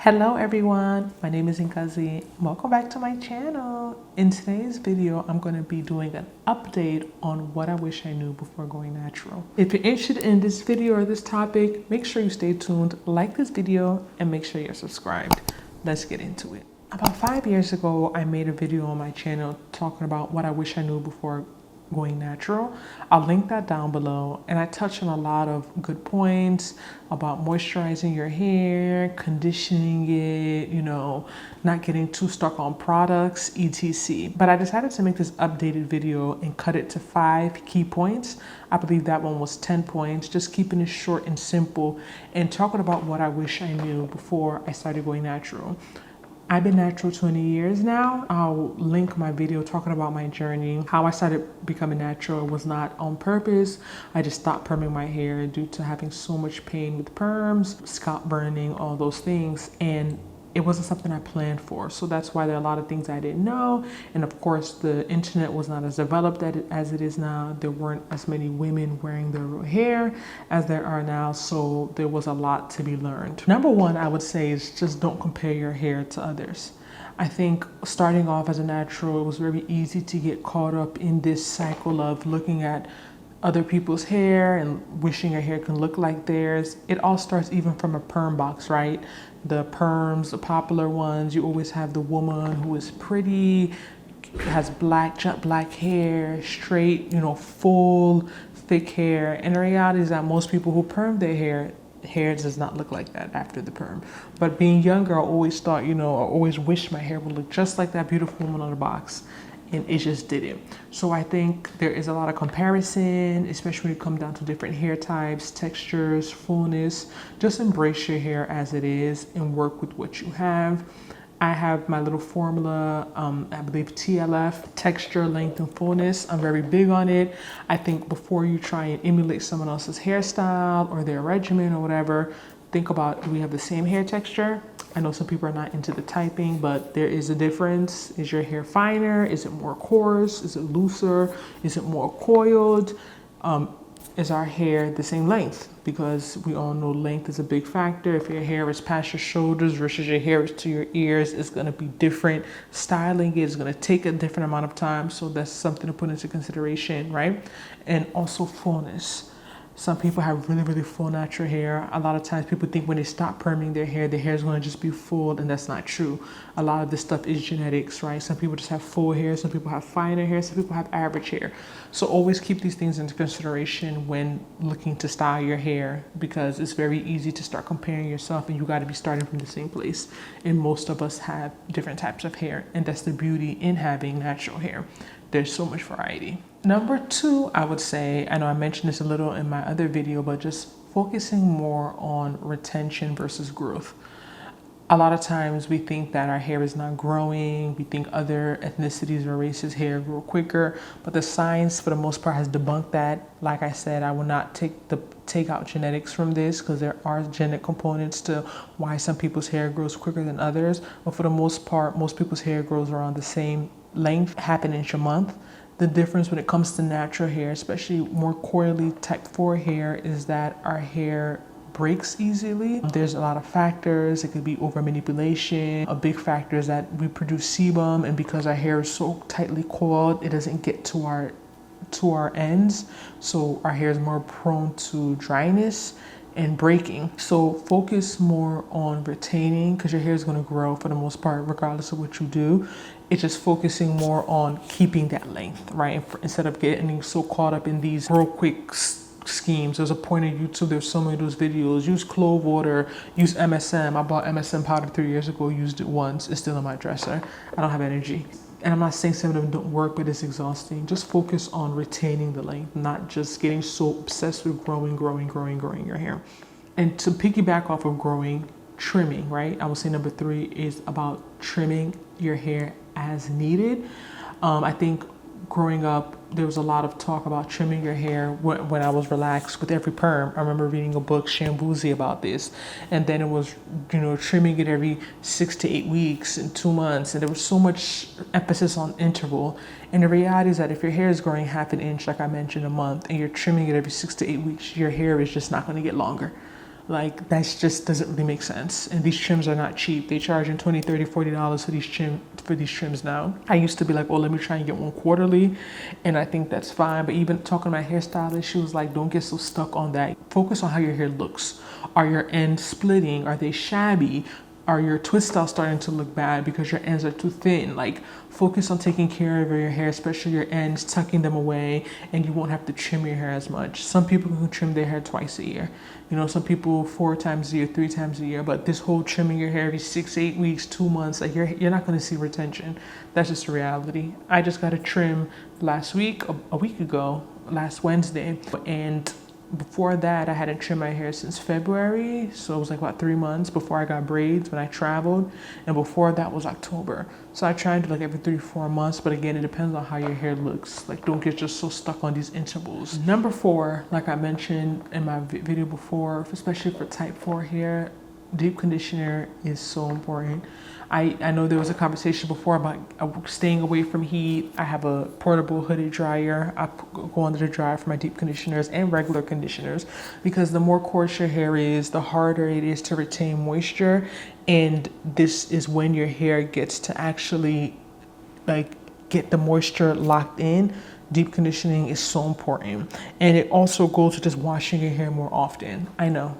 Hello everyone, my name is Ngozi. Welcome back to my channel. In today's video, I'm going to be doing an update on what I wish I knew before going natural. If you're interested in this video or this topic, make sure you stay tuned, like this video, and make sure you're subscribed. Let's get into it. About 5 years ago, I made a video on my channel talking about what I wish I knew before going natural. I'll link that down below, and I touched on a lot of good points about moisturizing your hair, conditioning it, not getting too stuck on products, etc. But I decided to make this updated video and cut it to 5 key points. I believe that one was 10 points, just keeping it short and simple and talking about what I wish I knew before I started going natural. I've been natural 20 years now. I'll link my video talking about my journey. How I started becoming natural was not on purpose. I just stopped perming my hair due to having so much pain with perms, scalp burning, all those things. And it wasn't something I planned for. So that's why there are a lot of things I didn't know. And of course, the internet was not as developed as it is now. There weren't as many women wearing their real hair as there are now. So there was a lot to be learned. Number one, I would say, is just don't compare your hair to others. I think starting off as a natural, it was very easy to get caught up in this cycle of looking at other people's hair and wishing your hair can look like theirs. It all starts even from a perm box, right? The perms, the popular ones, you always have the woman who is pretty, has jet black hair, straight, full, thick hair. And the reality is that most people who perm their hair does not look like that after the perm. But being younger, I always thought, I always wished my hair would look just like that beautiful woman on the box. And it just didn't. So I think there is a lot of comparison, especially when it comes down to different hair types, textures, fullness. Just embrace your hair as it is and work with what you have. I have my little formula, I believe TLF, texture, length, and fullness. I'm very big on it. I think before you try and emulate someone else's hairstyle or their regimen or whatever, think about, do we have the same hair texture? I know some people are not into the typing, but there is a difference. Is your hair finer? Is it more coarse? Is it looser? Is it more coiled? Is our hair the same length? Because we all know length is a big factor. If your hair is past your shoulders versus your hair is to your ears, it's going to be different. Styling it is going to take a different amount of time. So that's something to put into consideration, right? And also fullness. Some people have really, really full natural hair. A lot of times people think when they stop perming their hair is going to just be full, and that's not true. A lot of this stuff is genetics, right? Some people just have full hair, some people have finer hair, some people have average hair. So always keep these things into consideration when looking to style your hair, because it's very easy to start comparing yourself, and you got to be starting from the same place. And most of us have different types of hair, and that's the beauty in having natural hair. There's so much variety. Number two, I would say, I know I mentioned this a little in my other video, but just focusing more on retention versus growth. A lot of times we think that our hair is not growing. We think other ethnicities or races' hair grow quicker, but the science for the most part has debunked that. Like I said, I will not take out genetics from this, because there are genetic components to why some people's hair grows quicker than others. But for the most part, most people's hair grows around the same length, half an inch a month. The difference when it comes to natural hair, especially more coily type 4 hair, is that our hair breaks easily. There's a lot of factors. It could be over manipulation. A big factor is that we produce sebum, and because our hair is so tightly coiled, it doesn't get to our ends. So our hair is more prone to dryness and breaking. So focus more on retaining, because your hair is going to grow for the most part regardless of what you do. It's just focusing more on keeping that length, right? Instead of getting so caught up in these real quick schemes. There's a point on YouTube, there's so many of those videos. Use clove water, use MSM. I bought MSM powder 3 years ago, used it once. It's still in my dresser. I don't have energy. And I'm not saying some of them don't work, but it's exhausting. Just focus on retaining the length, not just getting so obsessed with growing your hair. And to piggyback off of growing, trimming, right? I would say number 3 is about trimming your hair as needed. I think growing up, there was a lot of talk about trimming your hair when I was relaxed with every perm. I remember reading a book, Shambuzi, about this. And then it was, trimming it every 6 to 8 weeks and 2 months. And there was so much emphasis on interval. And the reality is that if your hair is growing half an inch, like I mentioned, a month, and you're trimming it every 6 to 8 weeks, your hair is just not going to get longer. Like, that's just doesn't really make sense. And these trims are not cheap. They charging $20, $30, $40 for these trims now. I used to be like, oh, let me try and get one quarterly, and I think that's fine. But even talking to my hairstylist, she was like, don't get so stuck on that. Focus on how your hair looks. Are your ends splitting? Are they shabby? Are your twist styles starting to look bad because your ends are too thin? Like, focus on taking care of your hair, especially your ends, tucking them away, and you won't have to trim your hair as much. Some people can trim their hair twice a year. You know, some people 4 times a year, 3 times a year, but this whole trimming your hair every 6, 8 weeks, 2 months, like you're not gonna see retention. That's just a reality. I just got a trim last week, a week ago, last Wednesday, and before that, I hadn't trimmed my hair since February, so it was like about 3 months before I got braids when I traveled, and before that was October. So I try to do like every 3-4 months, but again, it depends on how your hair looks. Like, don't get just so stuck on these intervals. Number 4, like I mentioned in my video before, especially for type 4 hair, deep conditioner is so important. I know there was a conversation before about staying away from heat. I have a portable hooded dryer. I go under the dryer for my deep conditioners and regular conditioners, because the more coarse your hair is, the harder it is to retain moisture. And this is when your hair gets to actually like get the moisture locked in. Deep conditioning is so important. And it also goes to just washing your hair more often. I know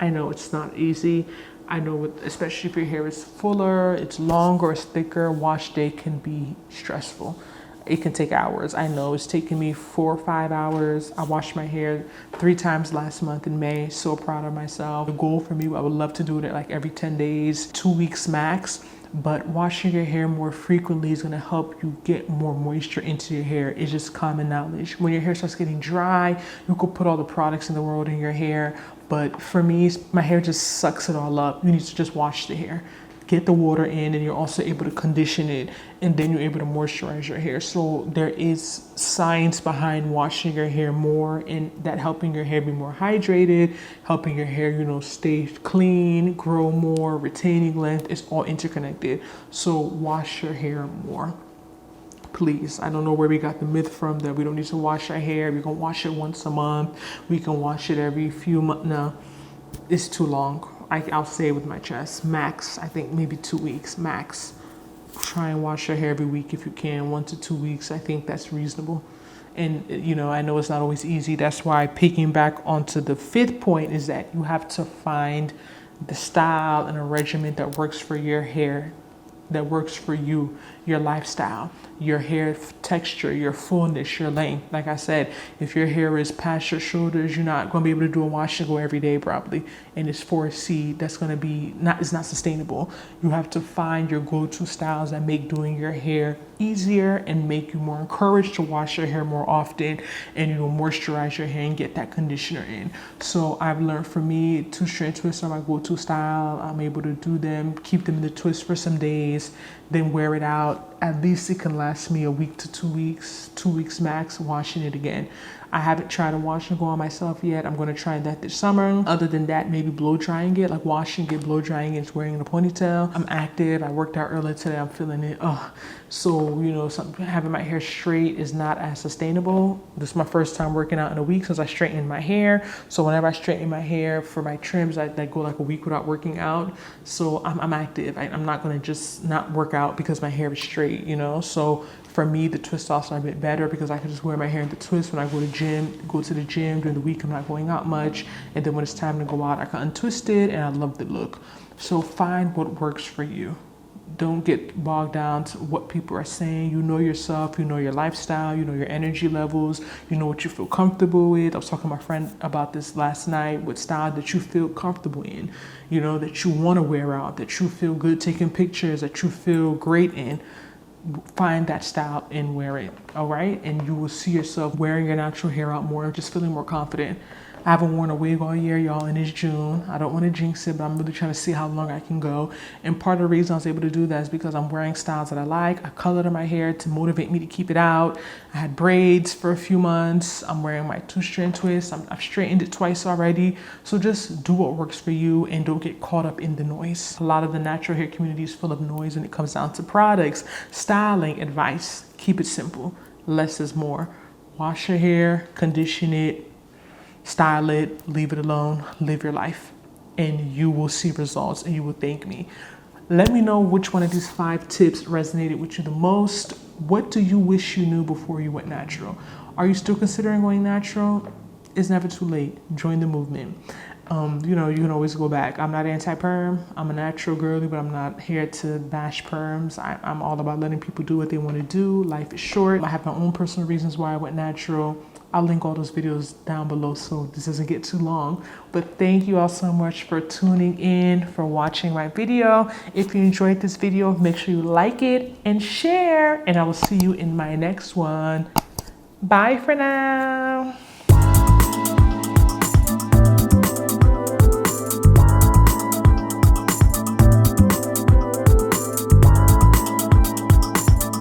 it's not easy. I know, especially if your hair is fuller, it's longer, it's thicker, wash day can be stressful. It can take hours. I know it's taken me 4 or 5 hours. I washed my hair 3 times last month in May. So proud of myself. The goal for me, I would love to do it like every 10 days, 2 weeks max. But washing your hair more frequently is gonna help you get more moisture into your hair. It's just common knowledge. When your hair starts getting dry, you could put all the products in the world in your hair. But for me, my hair just sucks it all up. You need to just wash the hair. Get the water in, and you're also able to condition it, and then you're able to moisturize your hair. So there is science behind washing your hair more, and that helping your hair be more hydrated, helping your hair, you know, stay clean, grow more, retaining length. It's all interconnected. So wash your hair more. Please. I don't know where we got the myth from that we don't need to wash our hair. We can wash it once a month. We can wash it every few months. No, it's too long. I'll say it with my chest, max, I think maybe 2 weeks, max. Try and wash your hair every week if you can, 1 to 2 weeks. I think that's reasonable. And, you know, I know it's not always easy. That's why picking back onto the 5th point is that you have to find the style and a regimen that works for your hair, that works for you, your lifestyle, your hair texture, your fullness, your length. Like I said, if your hair is past your shoulders, you're not going to be able to do a wash and go every day probably. And it's 4C, that's going to be it's not sustainable. You have to find your go-to styles that make doing your hair easier and make you more encouraged to wash your hair more often, and, you know, moisturize your hair and get that conditioner in. So I've learned, for me, 2-strand twists are my go-to style. I'm able to do them, keep them in the twist for some days, then wear it out. At least it can last me a week to 2 weeks, 2 weeks max, washing it again. I haven't tried a wash and go on myself yet. I'm going to try that this summer. Other than that, maybe blow drying it, like washing it, blow drying it, wearing a ponytail. I'm active. I worked out earlier today. I'm feeling it. So, you know, having my hair straight is not as sustainable. This is my first time working out in a week since I straightened my hair. So whenever I straighten my hair for my trims, I go like a week without working out. So I'm active. I'm not going to just not work out because my hair is straight, you know. So for me, the twist offs are a bit better because I can just wear my hair in the twist when I go to the gym during the week. I'm not going out much, and then when it's time to go out, I can untwist it, and I love the look. So find what works for you. Don't get bogged down to what people are saying. You know yourself, you know your lifestyle, you know your energy levels, you know what you feel comfortable with. I was talking to my friend about this last night, what style that you feel comfortable in, you know, that you want to wear out, that you feel good taking pictures, that you feel great in. Find that style and wear it, all right? And you will see yourself wearing your natural hair out more, just feeling more confident. I haven't worn a wig all year, y'all, and it's June. I don't want to jinx it, but I'm really trying to see how long I can go. And part of the reason I was able to do that is because I'm wearing styles that I like. I colored in my hair to motivate me to keep it out. I had braids for a few months. I'm wearing my 2-strand twist. I've straightened it twice already. So just do what works for you and don't get caught up in the noise. A lot of the natural hair community is full of noise when it comes down to products, styling, advice. Keep it simple. Less is more. Wash your hair, condition it, style it, leave it alone, live your life. and you will see results and you will thank me. Let me know which one of these 5 tips resonated with you the most. What do you wish you knew before you went natural? Are you still considering going natural? It's never too late. Join the movement. You know, you can always go back. I'm not anti-perm. I'm a natural girly, but I'm not here to bash perms. I'm all about letting people do what they want to do. Life is short. I have my own personal reasons why I went natural. I'll link all those videos down below so this doesn't get too long. But thank you all so much for tuning in, for watching my video. If you enjoyed this video, make sure you like it and share, and I will see you in my next one. Bye for now.